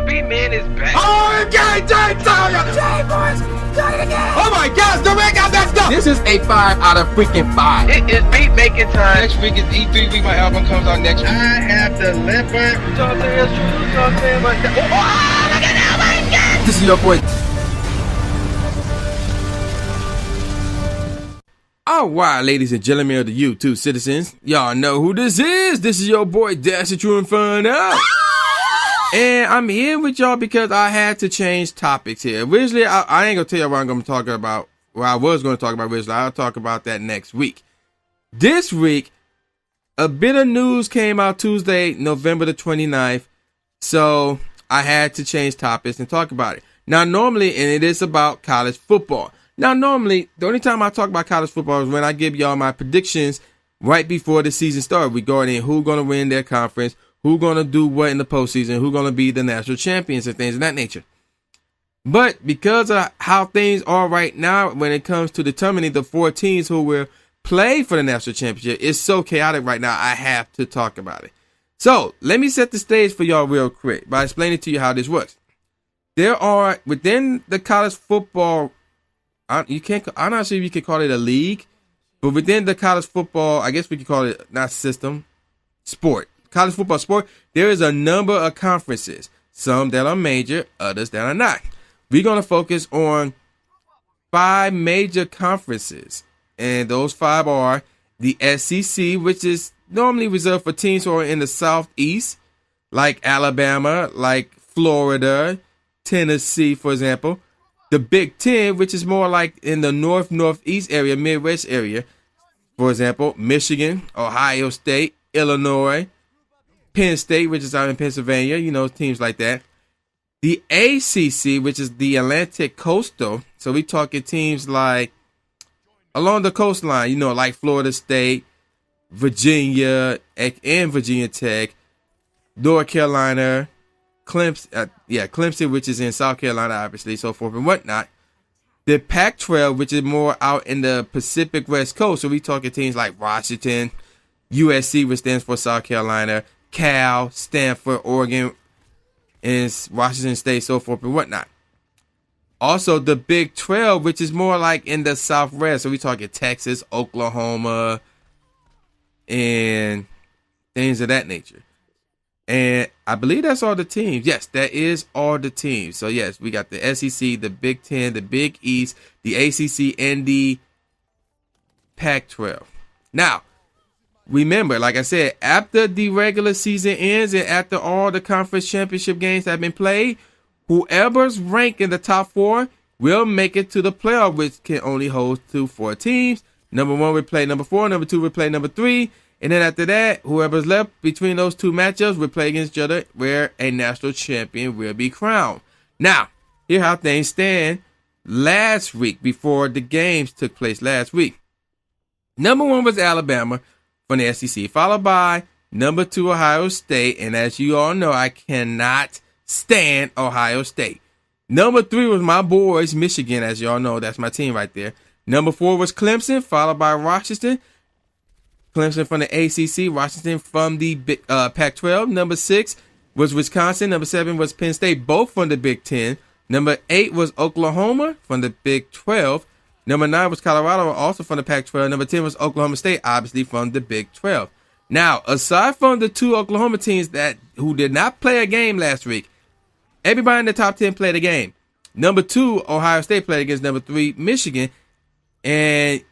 B-Man is back. Oh, okay, Jay, boys, try it again. Oh my gosh, the red got messed up. This is a 5 out of freaking 5. It is beat making time. Next week is E3 week. My album comes out next week. I have the liver. Talk to us, talk to him. Oh, look at that, my God. This is your boy. Alright, ladies and gentlemen of the YouTube citizens, y'all know who this is. This is your boy Dash the True Inferno. And I'm here with y'all because I had to change topics here. Originally, I ain't gonna tell you what I'm gonna talk about. Well, I was gonna talk about originally. I'll talk about that next week. This week, a bit of news came out Tuesday, November the 29th. So I had to change topics and talk about it. Now, normally, and it is about college football. Now, normally, the only time I talk about college football is when I give y'all my predictions right before the season starts regarding who's going to win their conference, who's going to do what in the postseason, who's going to be the national champions and things of that nature. But because of how things are right now when it comes to determining the 4 teams who will play for the national championship, it's so chaotic right now, I have to talk about it. So, let me set the stage for y'all real quick by explaining to you how this works. There are, within the college football, I'm not sure if you can call it a league, but within the college football, I guess we could call it not system, sport. College football sport, there is a number of conferences, some that are major, others that are not. We're going to focus on 5 major conferences, and those 5 are the SEC, which is normally reserved for teams who are in the Southeast, like Alabama, like Florida, Tennessee, for example. The Big Ten, which is more like in the Northeast area, Midwest area. For example, Michigan, Ohio State, Illinois, Penn State, which is out in Pennsylvania, you know, teams like that. The ACC, which is the Atlantic Coastal. So we talking teams like along the coastline, you know, like Florida State, Virginia, and Virginia Tech, North Carolina, Clemson, which is in South Carolina, obviously, so forth and whatnot. The Pac-12, which is more out in the Pacific West Coast. So we talking teams like Washington, USC, which stands for South Carolina, Cal, Stanford, Oregon, and Washington State, so forth and whatnot. Also, the Big 12, which is more like in the Southwest. So we talking Texas, Oklahoma, and things of that nature. And I believe that's all the teams. Yes, that is all the teams. So, yes, we got the SEC, the Big 10, the Big East, the ACC, and the Pac-12. Now, remember, like I said, after the regular season ends and after all the conference championship games have been played, whoever's ranked in the top 4 will make it to the playoff, which can only hold 4 teams. Number 1 will play number 4. Number 2 will play number 3. And then after that, whoever's left between those 2 matchups will play against each other where a national champion will be crowned. Now, here's how things stand last week before the games took place last week. Number 1 was Alabama from the SEC, followed by number 2, Ohio State. And as you all know, I cannot stand Ohio State. Number 3 was my boys, Michigan. As y'all know, that's my team right there. Number 4 was Clemson, followed by Washington. Clemson from the ACC, Washington from the Pac-12. Number 6 was Wisconsin. Number 7 was Penn State, both from the Big 10. Number 8 was Oklahoma from the Big 12. Number 9 was Colorado, also from the Pac-12. Number 10 was Oklahoma State, obviously from the Big 12. Now, aside from the 2 Oklahoma teams who did not play a game last week, everybody in the top 10 played a game. Number 2, Ohio State played against number 3, Michigan. And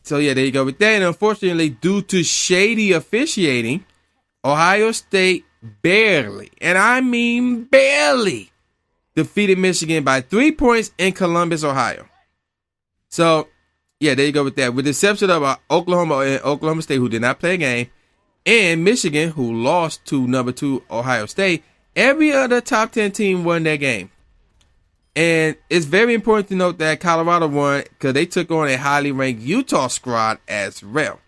so, yeah, there you go with that. And unfortunately, due to shady officiating, Ohio State barely, and I mean barely, defeated Michigan by 3 points in Columbus, Ohio. So, yeah, there you go with that. With the exception of Oklahoma and Oklahoma State, who did not play a game, and Michigan, who lost to number 2, Ohio State, every other top 10 team won their game. And it's very important to note that Colorado won because they took on a highly ranked Utah squad as well.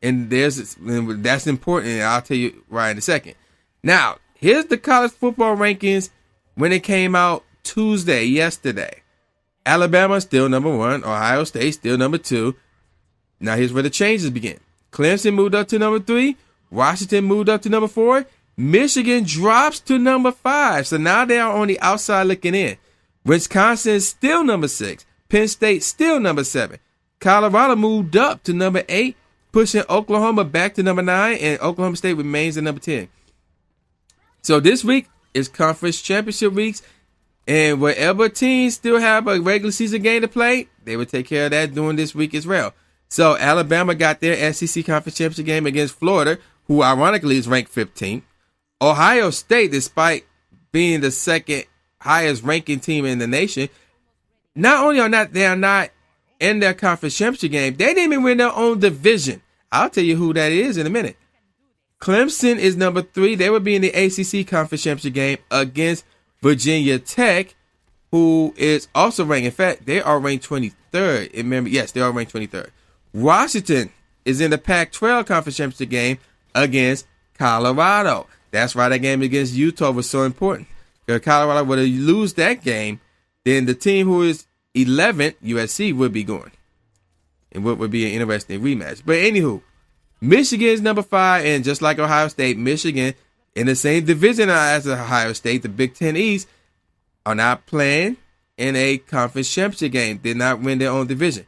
And that's important, and I'll tell you right in a second. Now, here's the college football rankings when it came out yesterday. Alabama still number 1. Ohio State still number 2. Now, here's where the changes begin. Clemson moved up to number 3. Washington moved up to number 4. Michigan drops to number 5. So now they are on the outside looking in. Wisconsin is still number 6. Penn State still number 7. Colorado moved up to number 8, pushing Oklahoma back to number 9, and Oklahoma State remains at number 10. So this week is conference championship weeks, and whatever teams still have a regular season game to play, they will take care of that during this week as well. So Alabama got their SEC conference championship game against Florida, who ironically is ranked 15th. Ohio State, despite being the second highest ranking team in the nation, not only are they not in their conference championship game, they didn't even win their own division. I'll tell you who that is in a minute. Clemson is number 3. They will be in the ACC conference championship game against Virginia Tech, who is also ranked. In fact, they are ranked 23rd. Remember, yes, they are ranked 23rd. Washington is in the Pac-12 conference championship game against Colorado. That's why that game against Utah was so important. If Colorado were to lose that game, then the team who is 11th, USC, would be going. And what would be an interesting rematch. But anywho, Michigan is number 5, and just like Ohio State, Michigan in the same division as Ohio State, the Big Ten East, are not playing in a conference championship game. Did not win their own division.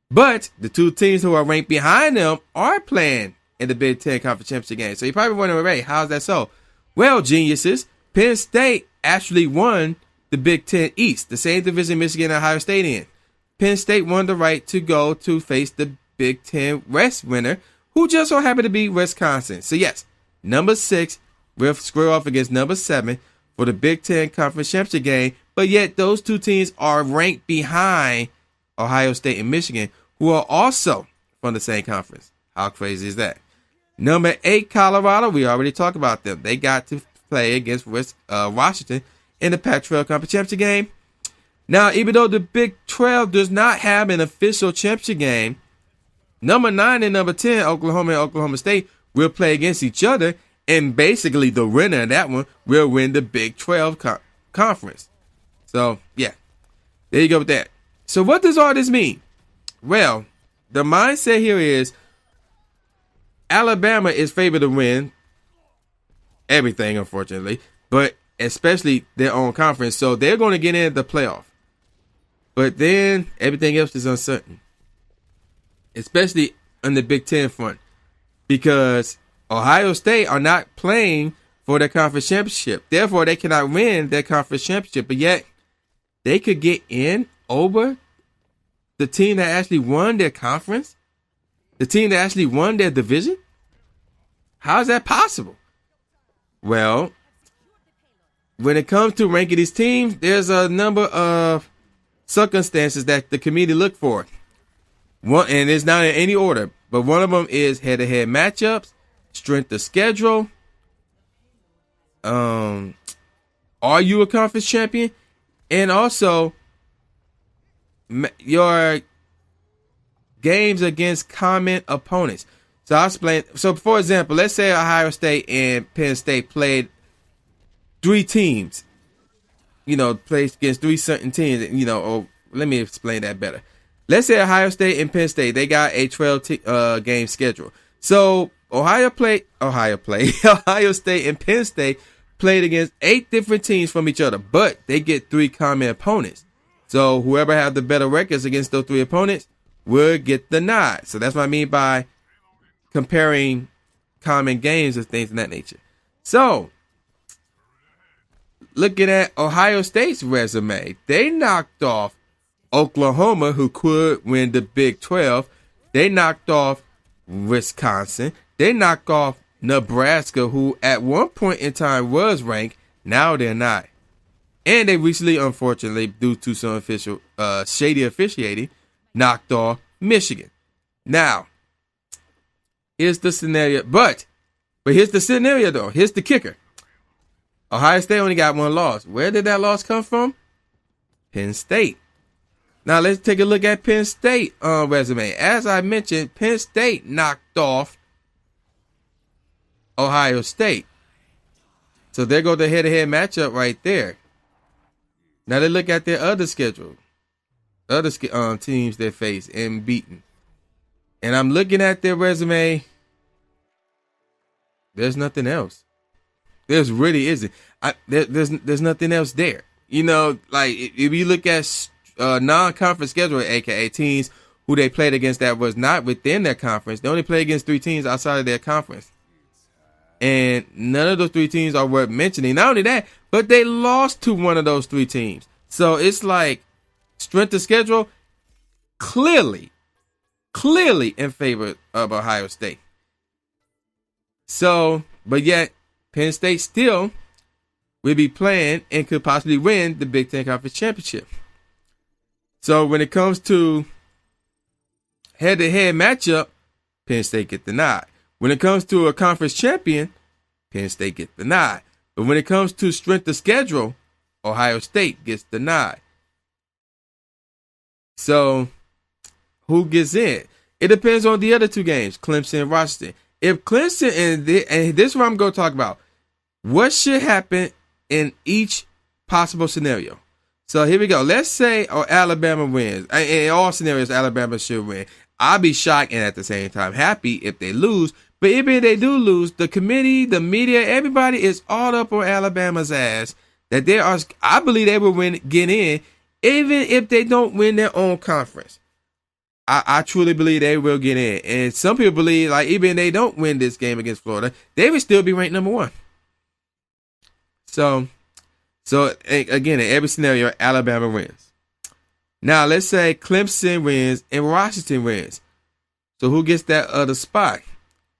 But the two teams who are ranked behind them are playing in the Big Ten Conference Championship game. So you're probably wondering, Ray, how's that so? Well, geniuses, Penn State actually won the Big Ten East, the same division Michigan and Ohio State in. Penn State won the right to go to face the Big Ten West winner, who just so happened to be Wisconsin. So yes, number 6 will square off against number 7 for the Big Ten Conference Championship game, but yet those two teams are ranked behind Ohio State and Michigan, who are also from the same conference. How crazy is that? Number 8, Colorado, we already talked about them. They got to play against Washington in the Pac-12 Conference Championship game. Now, even though the Big 12 does not have an official championship game, number 9 and number 10, Oklahoma and Oklahoma State, will play against each other, and basically the winner of that one will win the Big 12 conference. So, yeah, there you go with that. So what does all this mean? Well, the mindset here is Alabama is favored to win everything, unfortunately, but especially their own conference. So they're going to get into the playoff. But then everything else is uncertain, especially on the Big Ten front, because Ohio State are not playing for their conference championship. Therefore, they cannot win their conference championship, but yet they could get in over the team that actually won their conference, the team that actually won their division. How is that possible? Well, when it comes to ranking these teams, there's a number of circumstances that the committee look for. One, and it's not in any order, but one of them is head-to-head matchups, strength of schedule. Are you a conference champion? And also your games against common opponents. So I'll explain. So for example, let's say Ohio State and Penn State played 3 teams, played against 3 certain teams, or let me explain that better. Let's say Ohio State and Penn State, they got a 12 game schedule. So Ohio State and Penn State played against 8 different teams from each other, but they get 3 common opponents. So whoever have the better records against those 3 opponents will get the nod. So that's what I mean by comparing common games and things of that nature. So looking at Ohio State's resume, they knocked off Oklahoma, who could win the Big 12. They knocked off Wisconsin. They knocked off Nebraska, who at one point in time was ranked. Now they're not. And they recently, unfortunately, due to some shady officiating, knocked off Michigan. Now, here's the scenario. But here's the scenario, though. Here's the kicker. Ohio State only got 1 loss. Where did that loss come from? Penn State. Now, let's take a look at Penn State resume. As I mentioned, Penn State knocked off Ohio State. So there goes the head-to-head matchup right there. Now they look at their other schedule, other teams they face and beaten. And I'm looking at their resume. There's nothing else. There's really isn't. There's nothing else there. You know, like if you look at non-conference schedule, aka teams who they played against that was not within their conference, they only played against 3 teams outside of their conference. And none of those 3 teams are worth mentioning. Not only that, but they lost to one of those 3 teams. So it's like strength of schedule clearly in favor of Ohio State. So, but yet Penn State still will be playing and could possibly win the Big Ten Conference Championship. So when it comes to head-to-head matchup, Penn State get the nod. When it comes to a conference champion, Penn State get the nod. But when it comes to strength of schedule, Ohio State gets the nod. So who gets in? It depends on the other 2 games, Clemson and Washington. If Clemson, and this is what I'm going to talk about, what should happen in each possible scenario. So here we go. Let's say Alabama wins. In all scenarios, Alabama should win. I'll be shocked and at the same time happy if they lose. But even if they do lose, the committee, the media, everybody is all up on Alabama's ass. That they are, I believe they will get in, even if they don't win their own conference. I truly believe they will get in. And some people believe, like, even if they don't win this game against Florida, they will still be ranked number 1. So again, in every scenario, Alabama wins. Now, let's say Clemson wins and Washington wins. So who gets that other spot?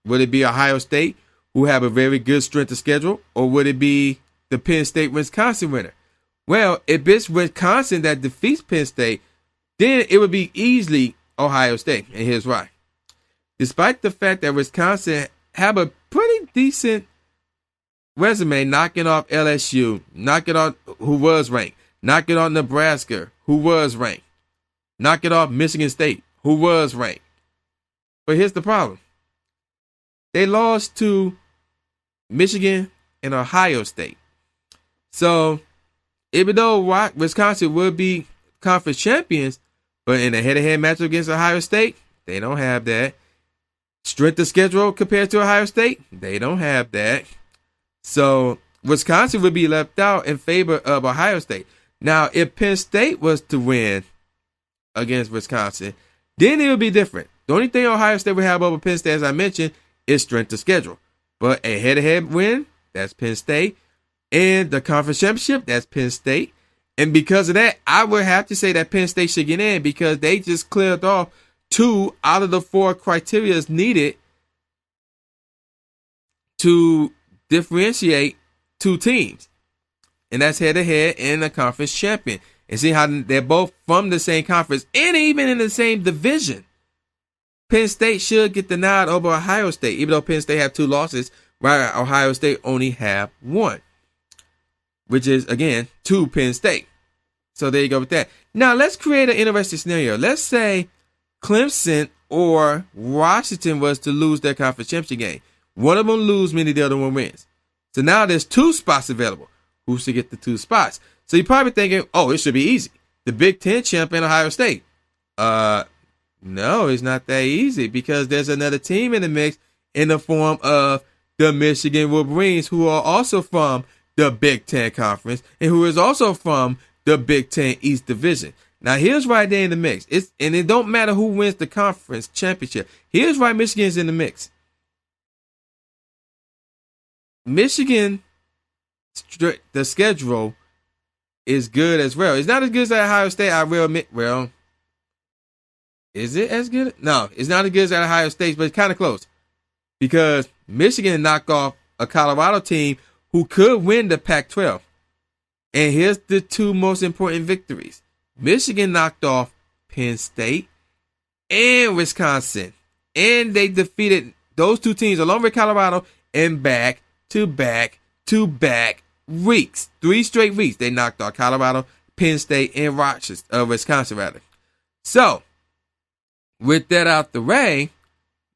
Would it be Ohio State, who have a very good strength of schedule, or would it be the Penn State-Wisconsin winner? Well, if it's Wisconsin that defeats Penn State, then it would be easily Ohio State, and here's why. Despite the fact that Wisconsin have a pretty decent resume knocking off LSU, knocking off who was ranked, knocking off Nebraska, who was ranked, knocking off Michigan State, who was ranked. But here's the problem. They lost to Michigan and Ohio State. So even though Wisconsin would be conference champions, but in a head-to-head matchup against Ohio State, they don't have that. Strength of schedule compared to Ohio State, they don't have that. So Wisconsin would be left out in favor of Ohio State. Now, if Penn State was to win against Wisconsin, then it would be different. The only thing Ohio State would have over Penn State, as I mentioned, is strength of schedule. But a head-to-head win, that's Penn State. And the conference championship, that's Penn State. And because of that, I would have to say that Penn State should get in because they just cleared off 2 out of the 4 criteria needed to differentiate 2 teams. And that's head-to-head and the conference champion. And see how they're both from the same conference and even in the same division. Penn State should get the nod over Ohio State, even though Penn State have 2 losses, while Ohio State only have 1. Which is, again, to Penn State. So there you go with that. Now, let's create an interesting scenario. Let's say Clemson or Washington was to lose their conference championship game. One of them lose, meaning the other one wins. So now there's 2 spots available. Who should get the 2 spots? So you're probably thinking, oh, it should be easy. The Big Ten champion, Ohio State. No, it's not that easy because there's another team in the mix in the form of the Michigan Wolverines, who are also from the Big Ten Conference and who is also from the Big Ten East Division. Now, here's why they're in the mix. And it don't matter who wins the conference championship. Here's why Michigan's in the mix. Michigan, the schedule is good as well. It's not as good as Ohio State, I will admit. Well, is it as good? No, it's not as good as Ohio State, but it's kind of close. Because Michigan knocked off a Colorado team who could win the Pac-12. And here's the 2 most important victories. Michigan knocked off Penn State and Wisconsin. And they defeated those 2 teams along with Colorado in back-to-back weeks. 3 straight weeks. They knocked off Colorado, Penn State, and Wisconsin, rather. So, with that out the way,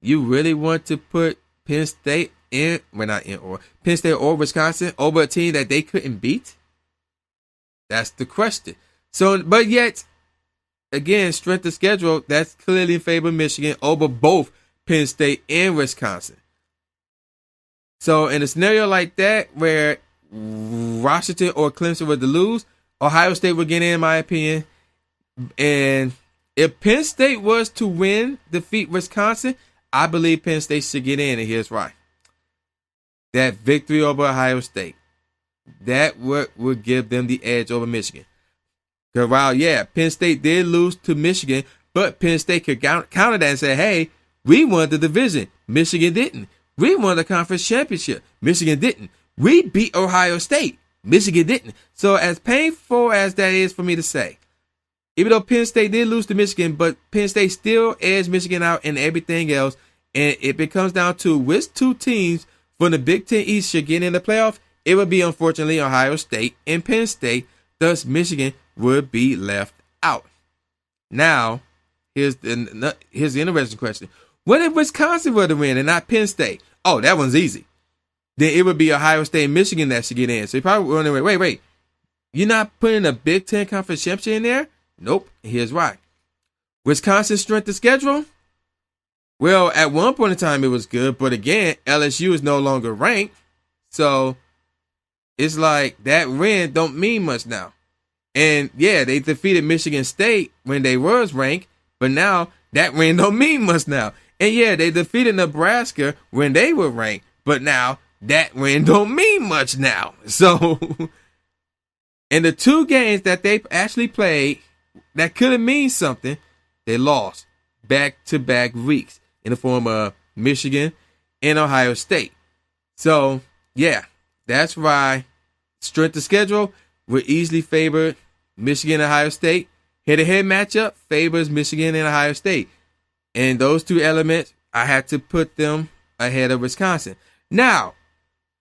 you really want to put Penn State Penn State or Wisconsin over a team that they couldn't beat? That's the question. So, but yet, again, strength of schedule, that's clearly in favor of Michigan over both Penn State and Wisconsin. So in a scenario like that, where Washington or Clemson were to lose, Ohio State would get in my opinion. And if Penn State was to defeat Wisconsin, I believe Penn State should get in, and here's why. That victory over Ohio State, that would give them the edge over Michigan. Because while, yeah, Penn State did lose to Michigan, but Penn State could counter that and say, hey, we won the division. Michigan didn't. We won the conference championship. Michigan didn't. We beat Ohio State. Michigan didn't. So as painful as that is for me to say, even though Penn State did lose to Michigan, but Penn State still edged Michigan out in everything else, and if it comes down to which two teams from the Big Ten East should get in the playoff, it would be, unfortunately, Ohio State and Penn State. Thus, Michigan would be left out. Now, here's the interesting question. What if Wisconsin were to win and not Penn State? Oh, that one's easy. Then it would be Ohio State and Michigan that should get in. So you probably wondering, wait. You're not putting a Big Ten Conference championship in there? Nope. Here's why. Wisconsin's strength of schedule? Well, at one point in time, it was good. But again, LSU is no longer ranked. So it's like that win don't mean much now. And yeah, they defeated Michigan State when they was ranked. But now that win don't mean much now. And yeah, they defeated Nebraska when they were ranked. But now that win don't mean much now. So in the two games that they actually played that could have mean something, they lost back-to-back weeks in the form of Michigan and Ohio State. So yeah, that's why strength of schedule would easily favor Michigan and Ohio State. Head-to-head matchup favors Michigan and Ohio State. And those two elements, I had to put them ahead of Wisconsin. Now,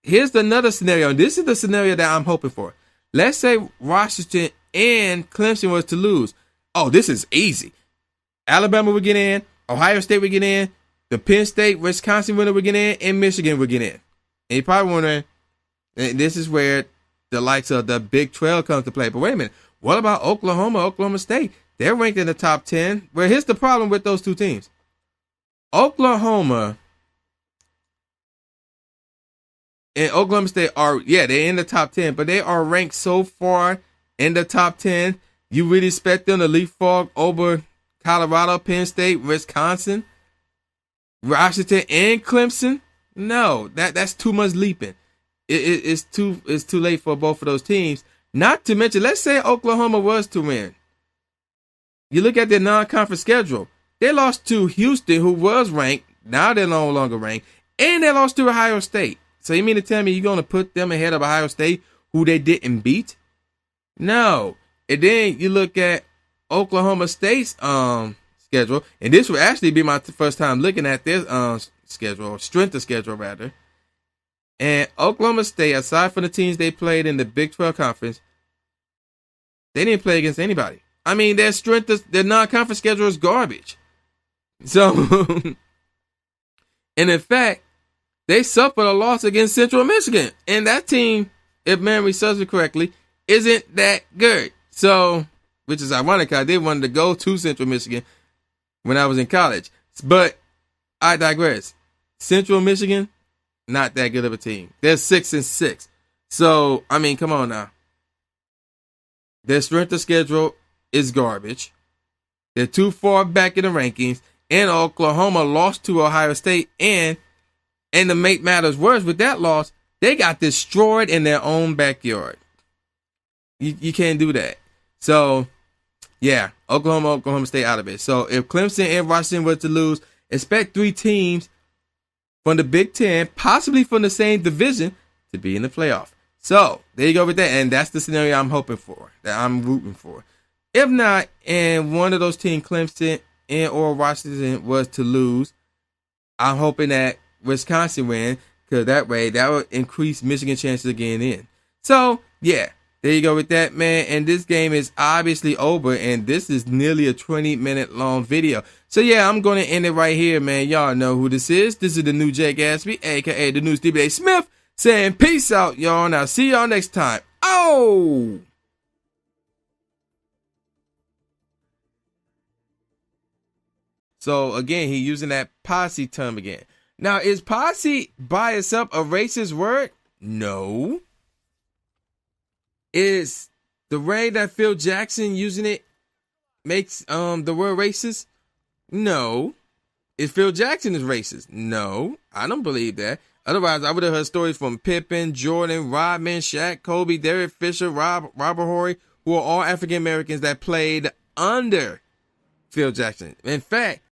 here's another scenario. This is the scenario that I'm hoping for. Let's say Washington and Clemson was to lose. Oh, this is easy. Alabama would get in, Ohio State would get in, the Penn State, Wisconsin winner would get in, and Michigan would get in. And you're probably wondering, and this is where the likes of the Big 12 comes to play. But wait a minute, what about Oklahoma State? They're ranked in the top 10. Well, here's the problem with those two teams. Oklahoma and Oklahoma State are, yeah, they're in the top 10, but they are ranked so far in the top 10, you really expect them to leapfrog over Colorado, Penn State, Wisconsin, Washington, and Clemson? No, that's too much leaping. It's too late for both of those teams. Not to mention, let's say Oklahoma was to win. You look at their non-conference schedule. They lost to Houston, who was ranked. Now they're no longer ranked. And they lost to Ohio State. So you mean to tell me you're going to put them ahead of Ohio State, who they didn't beat? No. And then you look at Oklahoma State's schedule. And this will actually be my first time looking at their schedule, or strength of schedule, rather. And Oklahoma State, aside from the teams they played in the Big 12 Conference, they didn't play against anybody. I mean, their non-conference schedule is garbage. So, and in fact, they suffered a loss against Central Michigan. And that team, if memory serves me correctly, isn't that good. So, which is ironic, I did want to go to Central Michigan when I was in college. But I digress. Central Michigan, not that good of a team. They're 6-6. So, I mean, come on now. Their strength of schedule is garbage. They're too far back in the rankings. And Oklahoma lost to Ohio State. And to make matters worse, with that loss, they got destroyed in their own backyard. You can't do that. So, yeah, Oklahoma State out of it. So, if Clemson and Washington were to lose, expect three teams from the Big Ten, possibly from the same division, to be in the playoff. So, there you go with that. And that's the scenario I'm hoping for, that I'm rooting for. If not, and one of those teams, Clemson and or Washington, was to lose, I'm hoping that Wisconsin win, because that way that would increase Michigan's chances of getting in. So, yeah, there you go with that, man. And this game is obviously over, and this is nearly a 20-minute long video. So, yeah, I'm going to end it right here, man. Y'all know who this is. This is the new Jay Gatsby, a.k.a. the new Stevie A. Smith, saying peace out, y'all. Now, see y'all next time. Oh! So, again, he using that posse term again. Now, is posse by itself a racist word? No. Is the way that Phil Jackson using it makes the word racist? No. Is Phil Jackson is racist? No. I don't believe that. Otherwise, I would have heard stories from Pippen, Jordan, Rodman, Shaq, Kobe, Derek Fisher, Robert Horry, who are all African Americans that played under Phil Jackson. In fact,